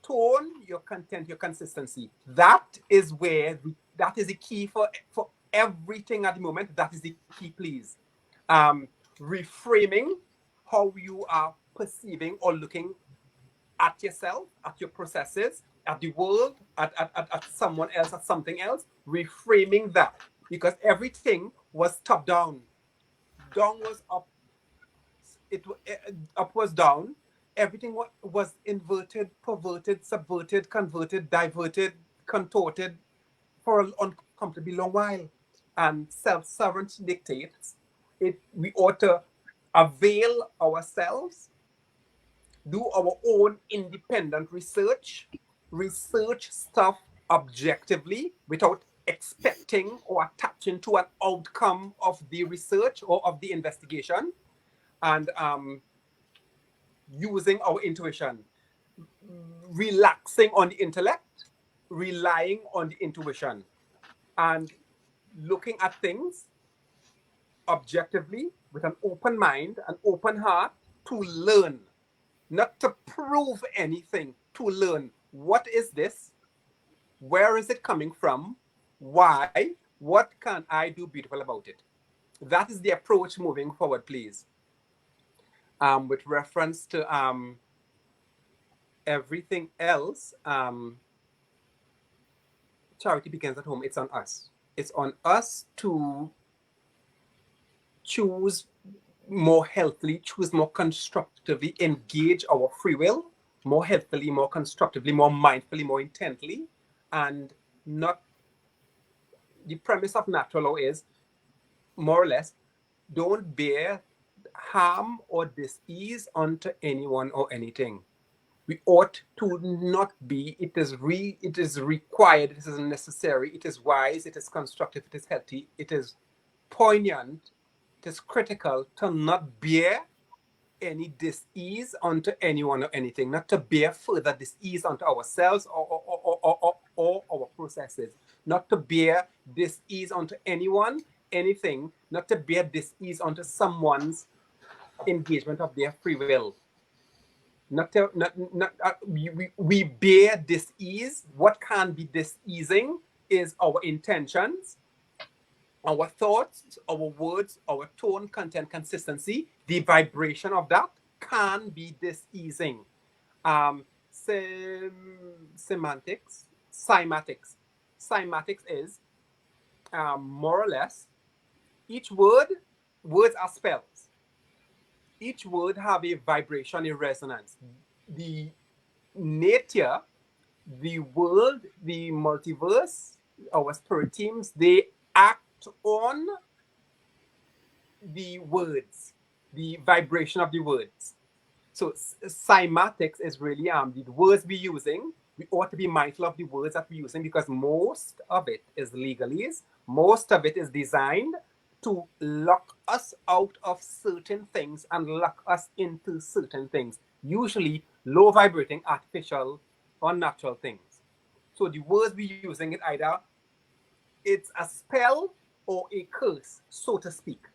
tone, your content, your consistency. That is where that is the key for everything at the moment. That is the key, please. Reframing how you are perceiving or looking at yourself, at your processes, at the world, at someone else, at something else. Reframing that, because everything was top down. Down was up. Up was down. Everything was inverted, perverted, subverted, converted, diverted, contorted for an uncomfortably long while. And self-sovereignty dictates we ought to avail ourselves, do our own independent research stuff objectively without expecting or attaching to an outcome of the research or of the investigation, and using our intuition, relaxing on the intellect, relying on the intuition, and looking at things objectively with an open mind, an open heart, to learn, not to prove anything, to learn. What is this? Where is it coming from? Why? What can I do beautiful about it? That is the approach moving forward, please. With reference to everything else, charity begins at home. It's on us. It's on us to choose more healthily, choose more constructively, engage our free will more healthily, more constructively, more mindfully, more intently, and not. The premise of natural law is, more or less, don't bear harm or dis-ease unto anyone or anything. We ought to not be. It is required, it is necessary, it is wise, it is constructive, it is healthy, it is poignant, it is critical to not bear any dis-ease unto anyone or anything, not to bear further dis-ease unto ourselves or our processes, not to bear dis-ease unto anyone, anything, not to bear dis-ease unto someone's engagement of their free will. We bear dis-ease. What can be dis-easing is our intentions, our thoughts, our words, our tone, content, consistency. The vibration of that can be dis-easing. Cymatics is more or less, each words are spells. Each word have a vibration, a resonance. The nature, the world, the multiverse, our spirit teams, they act on the words, the vibration of the words. So cymatics is really the words we're using. We ought to be mindful of the words that we're using, because most of it is legalese. Most of it is designed to lock us out of certain things and lock us into certain things, usually low vibrating, artificial, unnatural things. So the words we're using, it's a spell or a curse, so to speak.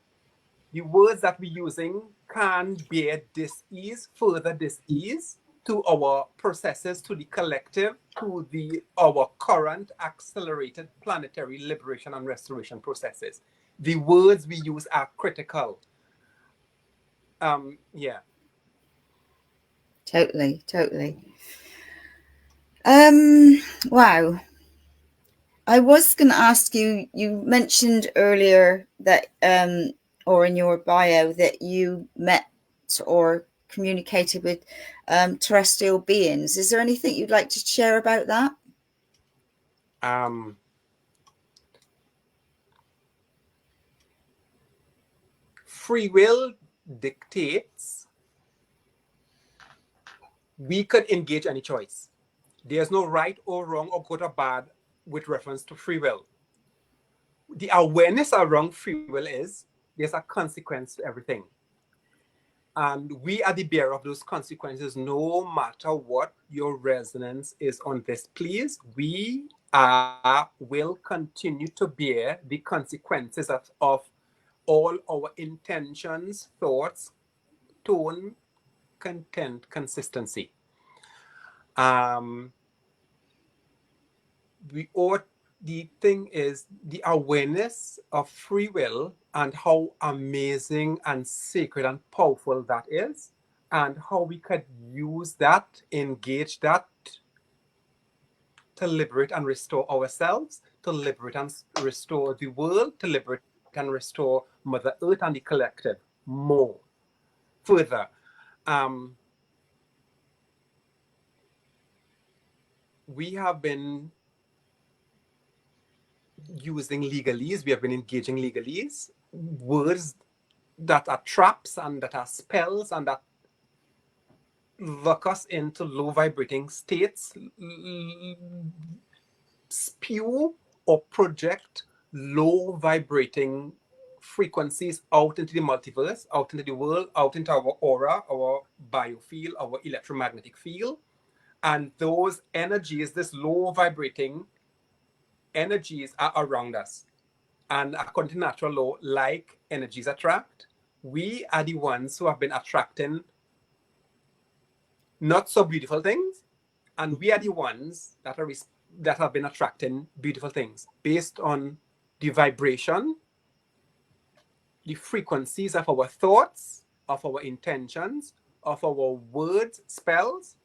The words that we're using can bear dis-ease, further dis-ease to our processes, to the collective, to our current accelerated planetary liberation and restoration processes. The words we use are critical. Yeah. Totally. Wow. I was going to ask you, you mentioned earlier that, or in your bio, that you met or communicated with terrestrial beings. Is there anything you'd like to share about that? Free will dictates we could engage any choice. There's no right or wrong or good or bad with reference to free will. The awareness around free will is there's a consequence to everything. And we are the bearer of those consequences, no matter what your resonance is on this. Please, we will continue to bear the consequences of all our intentions, thoughts, tone, content, consistency. The thing is the awareness of free will and how amazing and sacred and powerful that is, and how we could use that, engage that to liberate and restore ourselves, to liberate and restore the world, to liberate and restore Mother Earth and the collective more. Further, we have been using legalese, we have been engaging legalese, words that are traps and that are spells and that lock us into low vibrating states, spew or project low vibrating frequencies out into the multiverse, out into the world, out into our aura, our biofield, our electromagnetic field. And those energies, this low vibrating energies, are around us. And according to natural law, like energies attract, we are the ones who have been attracting not so beautiful things, and we are the ones that have been attracting beautiful things based on the vibration, the frequencies of our thoughts, of our intentions, of our words, spells,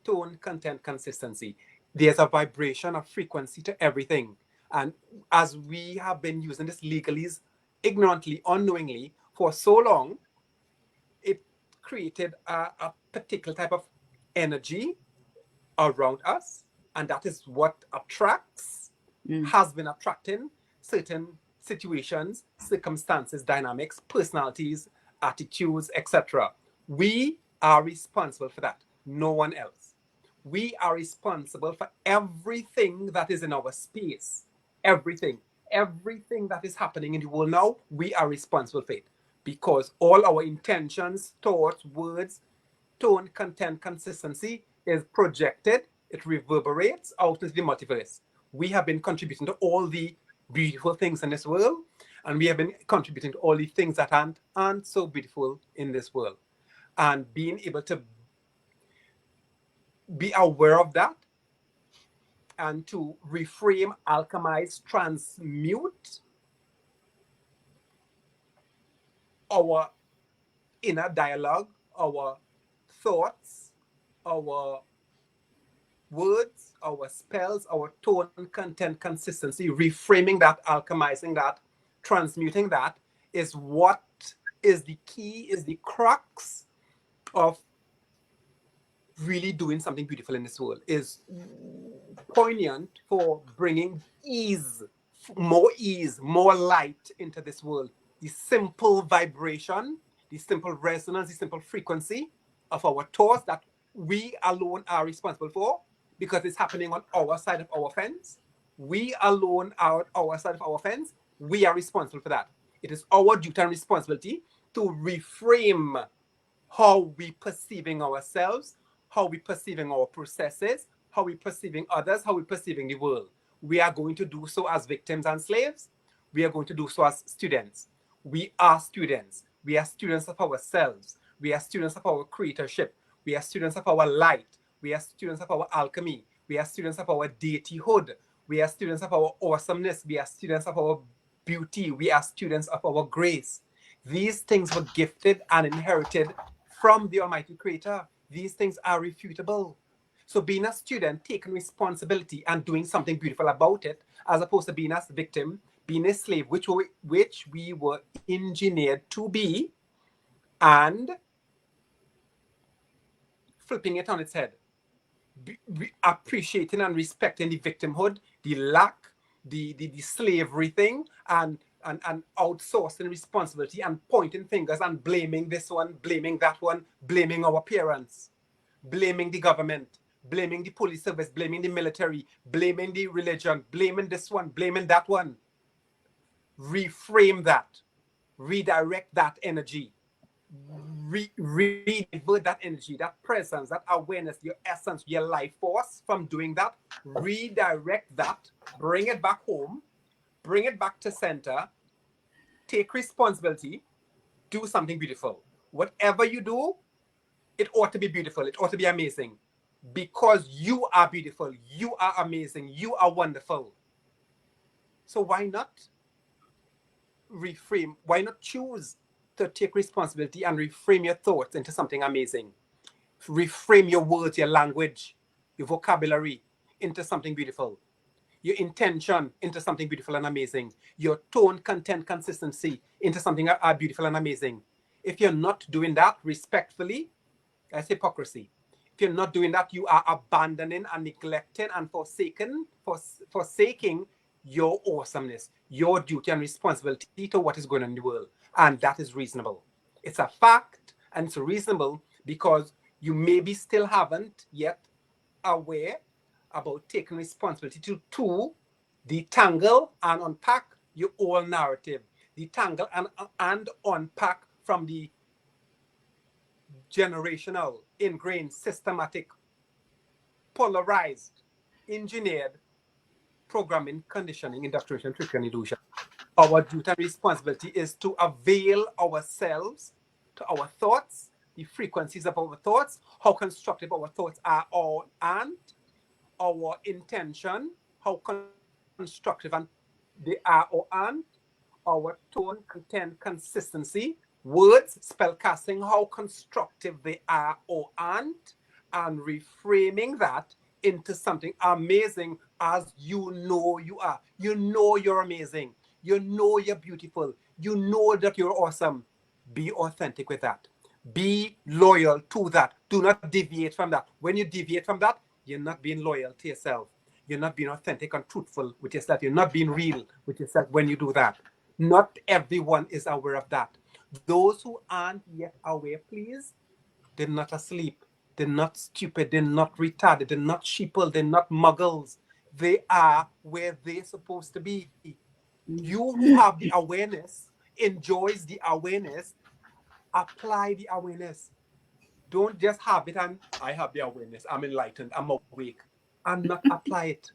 tone, content, consistency. There's a vibration of frequency to everything. And as we have been using this legalese ignorantly, unknowingly for so long, it created a particular type of energy around us. And that is what attracts, has been attracting certain situations, circumstances, dynamics, personalities, attitudes, etc. We are responsible for that, no one else. We are responsible for everything that is in our space. Everything that is happening in the world now, we are responsible for it. Because all our intentions, thoughts, words, tone, content, consistency is projected, it reverberates out into the multiverse. We have been contributing to all the beautiful things in this world, and we have been contributing to all the things that aren't so beautiful in this world. And being able to be aware of that and to reframe, alchemize, transmute our inner dialogue, our thoughts, our words, our spells, our tone, content, consistency, reframing that, alchemizing that, transmuting that is what is the key, is the crux of really doing something beautiful in this world, is poignant for bringing ease, more light into this world. The simple vibration, the simple resonance, the simple frequency of our thoughts that we alone are responsible for, because it's happening on our side of our fence. We alone are our side of our fence. We are responsible for that. It is our duty and responsibility to reframe how we perceiving ourselves, how we perceiving our processes, how we perceiving others, how we perceiving the world. We are going to do so as victims and slaves. We are going to do so as students. We are students. We are students of ourselves. We are students of our creatorship. We are students of our light. We are students of our alchemy. We are students of our deityhood. We are students of our awesomeness. We are students of our beauty. We are students of our grace. These things were gifted and inherited from the Almighty Creator. These things are refutable. So being a student, taking responsibility and doing something beautiful about it, as opposed to being a victim, being a slave, which we were engineered to be, and flipping it on its head. Appreciating and respecting the victimhood, the lack, the slavery thing, and outsourcing responsibility and pointing fingers and blaming this one, blaming that one, blaming our parents, blaming the government, blaming the police service, blaming the military, blaming the religion, blaming this one, blaming that one. Reframe that, redirect that energy, divert that energy, that presence, that awareness, your essence, your life force from doing that. Redirect that, bring it back home, bring it back to center, take responsibility, do something beautiful. Whatever you do, it ought to be beautiful. It ought to be amazing, because you are beautiful. You are amazing. You are wonderful. So why not reframe? Why not choose to take responsibility and reframe your thoughts into something amazing? Reframe your words, your language, your vocabulary into something beautiful. Your intention into something beautiful and amazing. Your tone, content, consistency into something beautiful and amazing. If you're not doing that respectfully, that's hypocrisy. If you're not doing that, you are abandoning and neglecting and forsaking your awesomeness, your duty and responsibility to what is going on in the world. And that is reasonable. It's a fact, and it's reasonable because you maybe still haven't yet aware about taking responsibility to detangle and unpack your own narrative, detangle and unpack from the generational, ingrained, systematic, polarized, engineered programming, conditioning, indoctrination, trickery, and illusion. Our duty and responsibility is to avail ourselves to our thoughts, the frequencies of our thoughts, how constructive our thoughts are, and our intention, how constructive and they are, and our tone, content, consistency, words, spell casting, how constructive they are or aren't, and reframing that into something amazing as you know you are. You know you're amazing. You know you're beautiful. You know that you're awesome. Be authentic with that. Be loyal to that. Do not deviate from that. When you deviate from that, you're not being loyal to yourself. You're not being authentic and truthful with yourself. You're not being real with yourself when you do that. Not everyone is aware of that. Those who aren't yet aware, please, they're not asleep. They're not stupid. They're not retarded. They're not sheeple. They're not muggles. They are where they're supposed to be. You who have the awareness, enjoys the awareness, apply the awareness. Don't just have it and I have the awareness, I'm enlightened, I'm awake, and not apply it.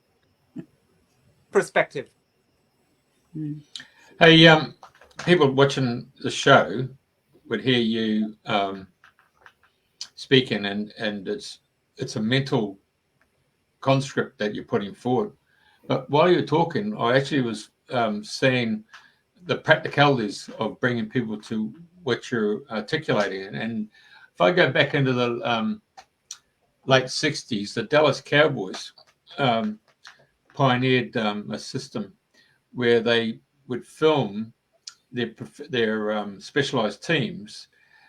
Perspective. Hey, people watching the show would hear you speaking, and it's a mental conscript that you're putting forward. But while you're talking, I actually was seeing the practicalities of bringing people to what you're articulating. And if I go back into the late 60s, the Dallas Cowboys pioneered a system where they would film their specialized teams,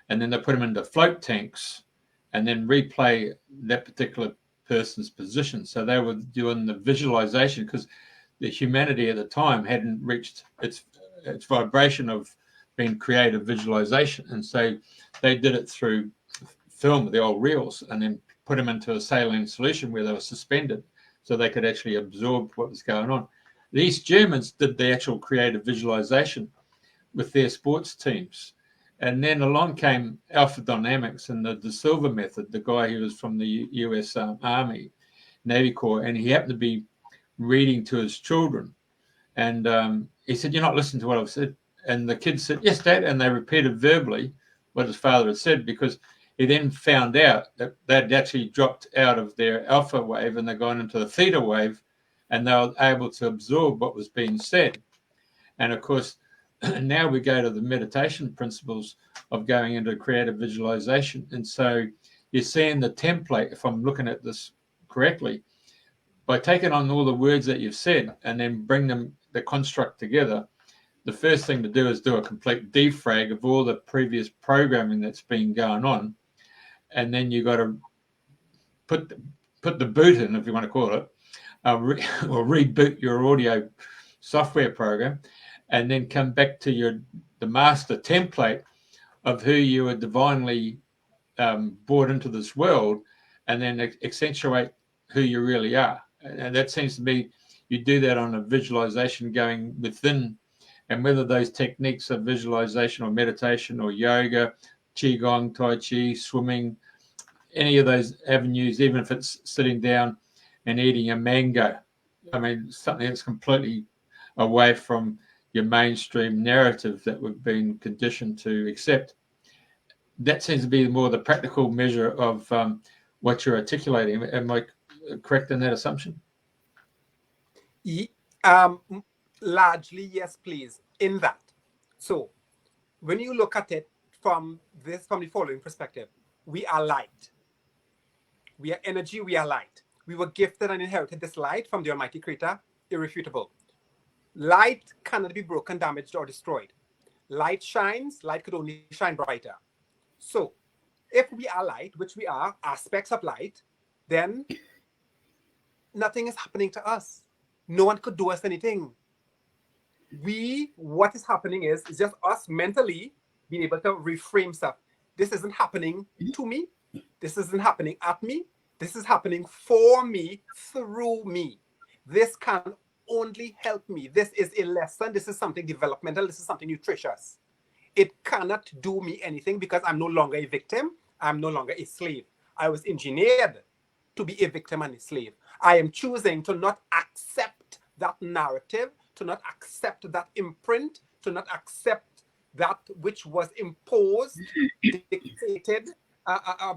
and then they put them into float tanks and then replay that particular person's position. So they were doing the visualization, because the humanity at the time hadn't reached its vibration of being creative visualization. And so they did it through film, the old reels, and then put them into a saline solution where they were suspended so they could actually absorb what was going on. The East Germans did the actual creative visualization with their sports teams. And then along came Alpha Dynamics and the De Silva method, the guy who was from the US Army, Navy Corps, and he happened to be reading to his children. And he said, "You're not listening to what I've said." And the kids said, "Yes, Dad." And they repeated verbally what his father had said, because he then found out that they'd actually dropped out of their alpha wave and they'd gone into the theta wave, and they were able to absorb what was being said. And of course, now we go to the meditation principles of going into creative visualization. And so you're seeing the template, if I'm looking at this correctly, by taking on all the words that you've said and then bring the construct together. The first thing to do is do a complete defrag of all the previous programming that's been going on. And then you got to put the boot in, if you want to call it, or reboot your audio software program, and then come back to the master template of who you were divinely brought into this world, and then accentuate who you really are. And that seems to be, you do that on a visualization going within, and whether those techniques are visualization or meditation or yoga, qigong, tai chi, swimming, any of those avenues, even if it's sitting down and eating a mango. I mean, something that's completely away from your mainstream narrative that we've been conditioned to accept. That seems to be more the practical measure of what you're articulating. Am I correct in that assumption? Largely, yes, please, in that. So when you look at it from the following perspective, we are light. We are energy, we are light. We were gifted and inherited this light from the Almighty Creator, irrefutable. Light cannot be broken, damaged, or destroyed. Light shines, light could only shine brighter. So if we are light, which we are, aspects of light, then nothing is happening to us. No one could do us anything. What is happening is just us mentally being able to reframe stuff. This isn't happening to me. This isn't happening at me. This is happening for me, through me. This can only help me. This is a lesson. This is something developmental. This is something nutritious. It cannot do me anything because I'm no longer a victim. I'm no longer a slave. I was engineered to be a victim and a slave. I am choosing to not accept that narrative, to not accept that imprint, to not accept that which was imposed, dictated,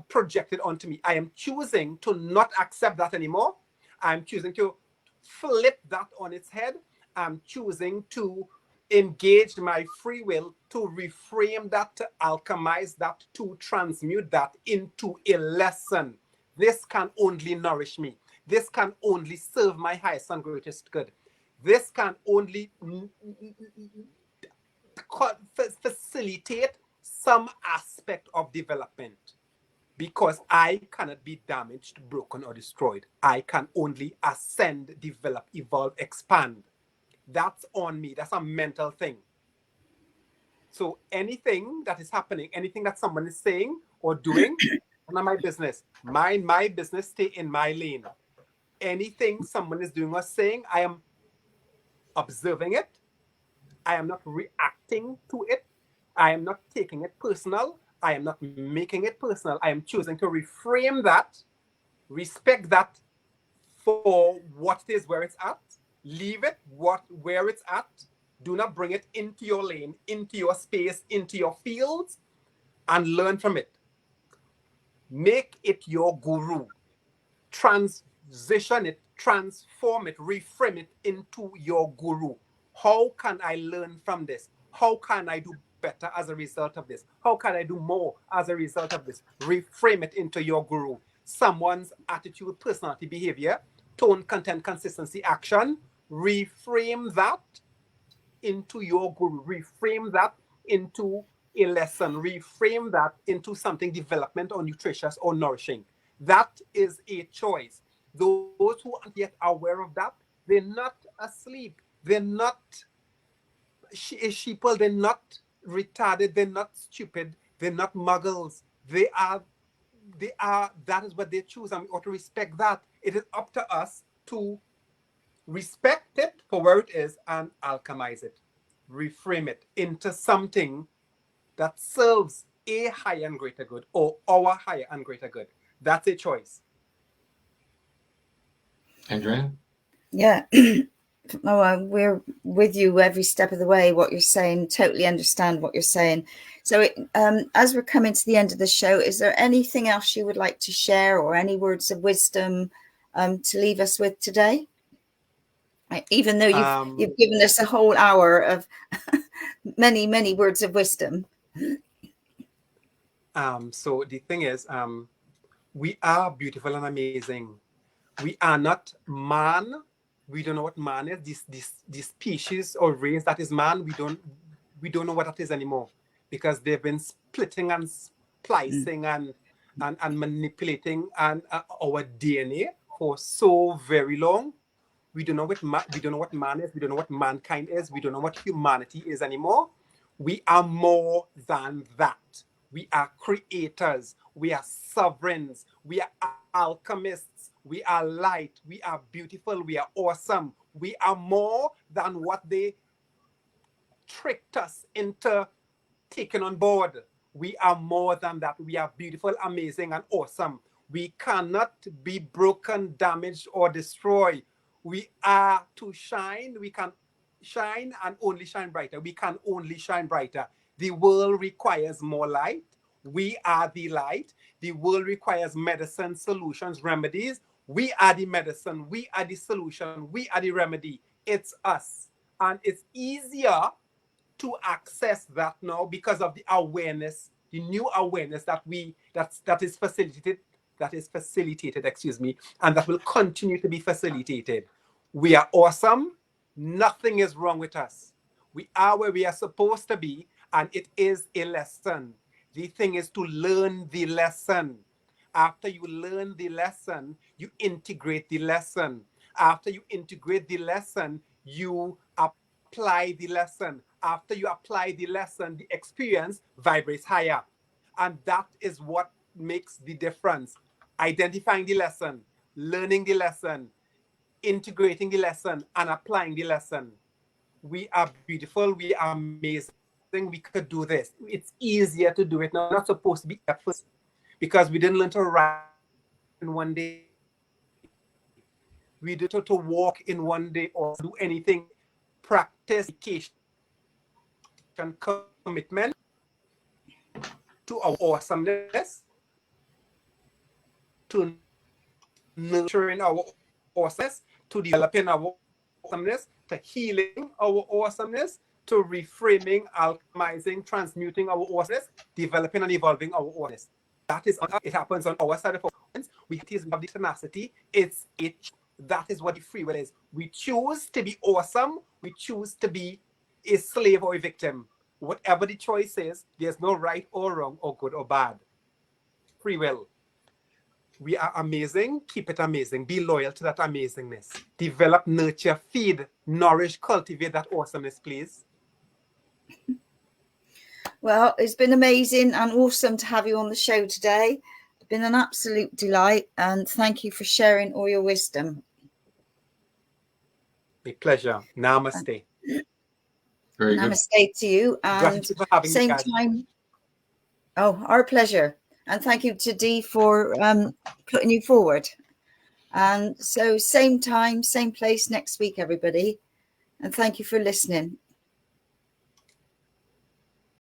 projected onto me. I am choosing to not accept that anymore. I'm choosing to flip that on its head. I'm choosing to engage my free will to reframe that, to alchemize that, to transmute that into a lesson. This can only nourish me. This can only serve my highest and greatest good. This can only facilitate some aspect of development, because I cannot be damaged, broken, or destroyed. I can only ascend, develop, evolve, expand. That's on me. That's a mental thing. So anything that is happening, anything that someone is saying or doing, none of my business. Mind my business, stay in my lane. Anything someone is doing or saying, I am observing it. I am not reacting to it. I am not taking it personal. I am not making it personal. I am choosing to reframe that, respect that for what it is, where it's at. Leave it where it's at. Do not bring it into your lane, into your space, into your fields, and learn from it. Make it your guru. Transition it, transform it, reframe it into your guru. How can I learn from this? How can I do better as a result of this? How can I do more as a result of this? Reframe it into your guru. someone's attitude, personality, behavior, tone, content, consistency, action, reframe that into your guru, reframe that into a lesson, reframe that into something development or nutritious or nourishing. That is a choice. Those who aren't yet aware of that, they're not asleep. They're not sheeple. They're not retarded. They're not stupid. They're not muggles. They are, that is what they choose, and we ought to respect that. It is up to us to respect it for where it is and alchemize it, reframe it into something that serves a higher and greater good, or our higher and greater good. That's a choice. Andrea? Yeah. We're with you every step of the way. What you're saying, totally understand what you're saying. So as we're coming to the end of the show, is there anything else you would like to share, or any words of wisdom to leave us with today? Even though you've given us a whole hour of many words of wisdom. So the thing is, we are beautiful and amazing. We are not man. We don't know what man is. This species or race that is man, we don't know what that is anymore, because they've been splitting and splicing and manipulating our DNA for so very long. We don't know what man is. We don't know what mankind is. We don't know what humanity is anymore. We are more than that. We are creators. We are sovereigns. We are alchemists. We are light. We are beautiful. We are awesome. We are more than what they tricked us into taking on board. We are more than that. We are beautiful, amazing, and awesome. We cannot be broken, damaged, or destroyed. We are to shine. We can shine and only shine brighter. We can only shine brighter. The world requires more light. We are the light. The world requires medicine, solutions, remedies. We are the medicine. We are the solution. We are the remedy. It's us. And it's easier to access that now because of the awareness, the new awareness that is facilitated, and that will continue to be facilitated. We are awesome. Nothing is wrong with us. We are where we are supposed to be, and it is a lesson. The thing is to learn the lesson. After you learn the lesson, you integrate the lesson. After you integrate the lesson, you apply the lesson. After you apply the lesson, the experience vibrates higher. And that is what makes the difference. Identifying the lesson, learning the lesson, integrating the lesson, and applying the lesson. We are beautiful. We are amazing. We could do this. It's easier to do it now. We're not supposed to be effortless because we didn't learn to write in one day. We didn't to walk in one day or do anything. Practice, education, commitment to our awesomeness, to nurturing our awesomeness, to developing our awesomeness, to healing our awesomeness, to reframing, alchemizing, transmuting our awesomeness, developing and evolving our awesomeness. That is, it happens on our side of our hands. We have the tenacity. That is what the free will is. We choose to be awesome. We choose to be a slave or a victim. Whatever the choice is, there's no right or wrong or good or bad. Free will. We are amazing. Keep it amazing. Be loyal to that amazingness. Develop, nurture, feed, nourish, cultivate that awesomeness, please. Well, it's been amazing and awesome to have you on the show today. It's been an absolute delight, and thank you for sharing all your wisdom. My pleasure. Namaste. Very Namaste good. to you. And gratitude for having same me, guys. time. Oh, our pleasure. And thank you to Dee for putting you forward. And so same time, same place next week, everybody. And thank you for listening.